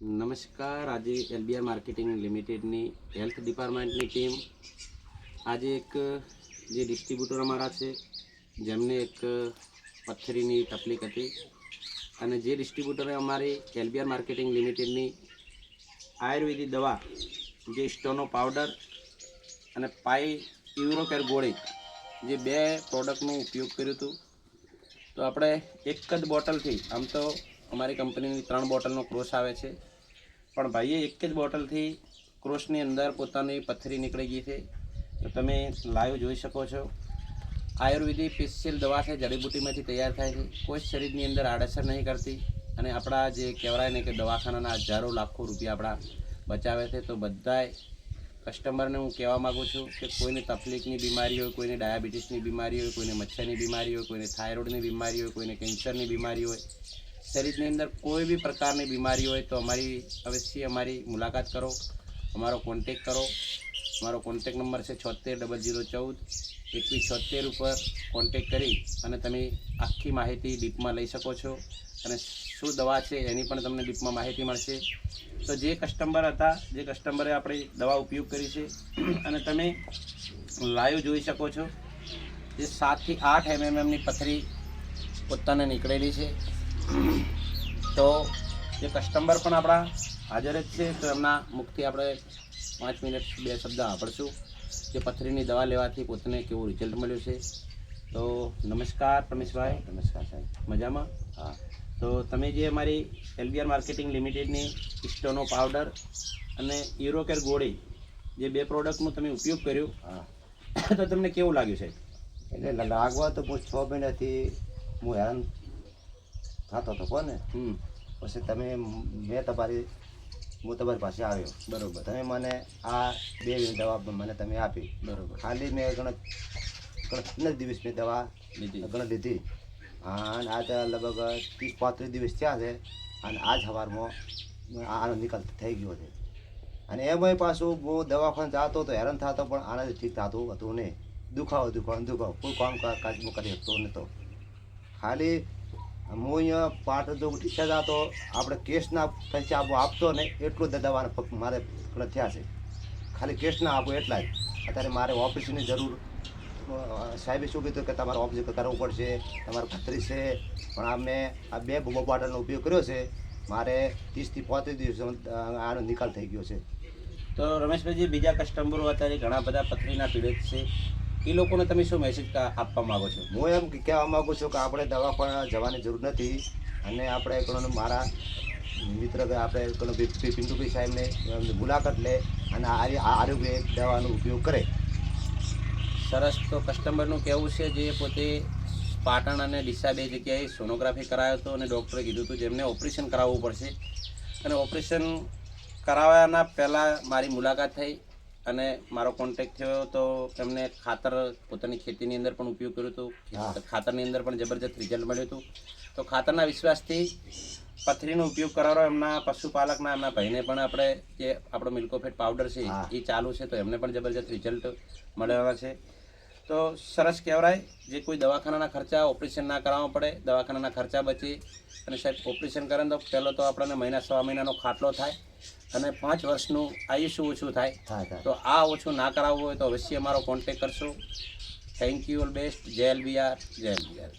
નમસ્કાર. આજે એલબીઆર marketing લિમિટેડની health ડિપાર્ટમેન્ટની team આજે એક જે ડિસ્ટ્રીબ્યુટર અમારા છે જેમને એક પથ્થરીની તકલીફ હતી અને જે ડિસ્ટ્રીબ્યુટરે અમારી એલબીઆર માર્કેટિંગ લિમિટેડની આયુર્વેદિક દવા જે સ્ટોનો પાવડર અને પાઈ યુરોકેર ગોળી જે બે પ્રોડક્ટનો ઉપયોગ કર્યો હતું. તો આપણે એક જ બોટલથી, આમ તો અમારી કંપનીની 3 બોટલનો ક્રોસ આવે છે, પણ ભાઈએ એક જ બોટલથી ક્રોસની અંદર પોતાની પથ્થરી નીકળી ગઈ છે. તો તમે લાઈવ જોઈ શકો છો. આયુર્વેદિક સ્પેશિયલ દવા છે, જડીબુટ્ટીમાંથી તૈયાર થાય છે, કોઈ શરીરની અંદર આડઅસર નહીં કરતી અને આપણા જે કહેવાય ને કે દવાખાનાના હજારો લાખો રૂપિયા આપણા બચાવે છે. તો બધાય કસ્ટમરને હું કહેવા માગું છું કે કોઈને તકલીફની બીમારી હોય, કોઈને ડાયાબિટીસની બીમારી હોય, કોઈને મચ્છરની બીમારી હોય, કોઈને થાઇરોઇડની બીમારી હોય, કોઈને કેન્સરની બીમારી હોય, શરીરની અંદર કોઈ બી પ્રકારની બીમારી હોય તો અવશ્ય અમારી મુલાકાત કરો, અમારો કોન્ટેક કરો. અમારો કોન્ટેક નંબર છે 7600142176 ઉપર કોન્ટેક કરી અને તમે આખી માહિતી ડીપમાં લઈ શકો છો અને શું દવા છે એની પણ તમને ડીપમાં માહિતી મળશે. તો જે કસ્ટમરે આપણી દવા ઉપયોગ કરી છે અને તમે લાઈવ જોઈ શકો છો, જે 7 થી 8 mmની પથરી પોતાને નીકળેલી છે. તો જે કસ્ટમર પણ આપણા હાજર જ છે, તો એમના મુખથી આપણે 5 મિનિટ 2 શબ્દ સાંભળશું કે પથરીની દવા લેવાથી પોતાને કેવું રિઝલ્ટ મળ્યું છે. તો નમસ્કાર રમેશભાઈ. નમસ્કાર સાહેબ. મજામાં? હા. તો તમે જે અમારી એલબીઆર માર્કેટિંગ લિમિટેડની સ્ટોનો પાવડર અને યુરોકેર ગોળી જે બે પ્રોડક્ટનો તમે ઉપયોગ કર્યો, હા, તો તમને કેવું લાગ્યું સાહેબ? એટલે લાગવા તો હું 6 મહિનાથી હું હેરાન થતો હતો કોને. પછી હું તમારી પાસે આવ્યો. બરોબર. તમે મને આ 2 દવા મને તમે આપી. બરોબર. ખાલી મેં ગણ 15 દિવસ મેં દવા લીધી અને આજે લગભગ 30-35 દિવસ થયા છે અને આજ સવારમાં આનો નિકાલ થઈ ગયો છે. અને એમાંય પાછું હું દવાખાને જતો તો હેરાન થતો, પણ આનાથી ઠીક થતું હતું નહીં. દુખાવો કોઈ કામ હું કરી શકતો નહોતો. ખાલી હું અહીંયા પાટણ જો ડીસા જતો, આપણે કેસના પૈસા આપતો ને એટલું જ દવાને મારે થયા છે. ખાલી કેસના આપો એટલા જ. અત્યારે મારે ઓપરેશનની જરૂર, સાહેબે શું કીધું કે તમારે ઓપરેશન કરવું પડશે, તમારે પથરી છે. પણ મેં આ 2 બોટલનો ઉપયોગ કર્યો છે. મારે 30 થી 35 દિવસ આનો નિકાલ થઈ ગયો છે. તો રમેશભાઈ, બીજા કસ્ટમરો અત્યારે ઘણા બધા પથરીના પીડિત છે, એ લોકોને તમે શું મેસેજ આપવા માગો છો? હું એમ કહેવા માગું છું કે આપણે દવાખાને જવાની જરૂર નથી અને આપણે મારા મિત્ર આપણે પિન્ટુભાઈ સાહેબને મુલાકાત લે અને આરોગ્ય દવાનો ઉપયોગ કરે. સરસ. તો કસ્ટમરનું કહેવું છે જે પોતે પાટણ અને ડીસા 2 જગ્યાએ સોનોગ્રાફી કરાયો હતો અને ડૉક્ટરે કીધું હતું જેમને ઓપરેશન કરાવવું પડશે, અને ઓપરેશન કરાવવાના પહેલાં મારી મુલાકાત થઈ અને મારો કોન્ટેક થયો. તો એમને ખાતર પોતાની ખેતીની અંદર પણ ઉપયોગ કર્યો હતો. ખાતરની અંદર પણ જબરજસ્ત રિઝલ્ટ મળ્યું હતું. તો ખાતરના વિશ્વાસથી પથરીનો ઉપયોગ કરાવવાનો એમના પશુપાલકના એમના ભાઈને પણ આપણે જે આપણો મિલ્કોફેટ પાવડર છે એ ચાલુ છે, તો એમને પણ જબરજસ્ત રિઝલ્ટ મળવાના છે. તો સરસ કહેવાય. જે કોઈ દવાખાનાના ખર્ચા ઓપરેશન ના કરાવવા પડે, દવાખાનાના ખર્ચા બચે. અને સાહેબ ઓપરેશન કરે તો પહેલો તો આપણને 1-6 મહિનાનો ખાટલો થાય અને 5 વર્ષનું આયુષ્ય ઓછું થાય. તો આ ઓછું ના કરાવવું હોય તો અવશ્ય અમારો કોન્ટેક કરશો. Thank you. All best. જય એલબીઆર. જય એલબીઆર.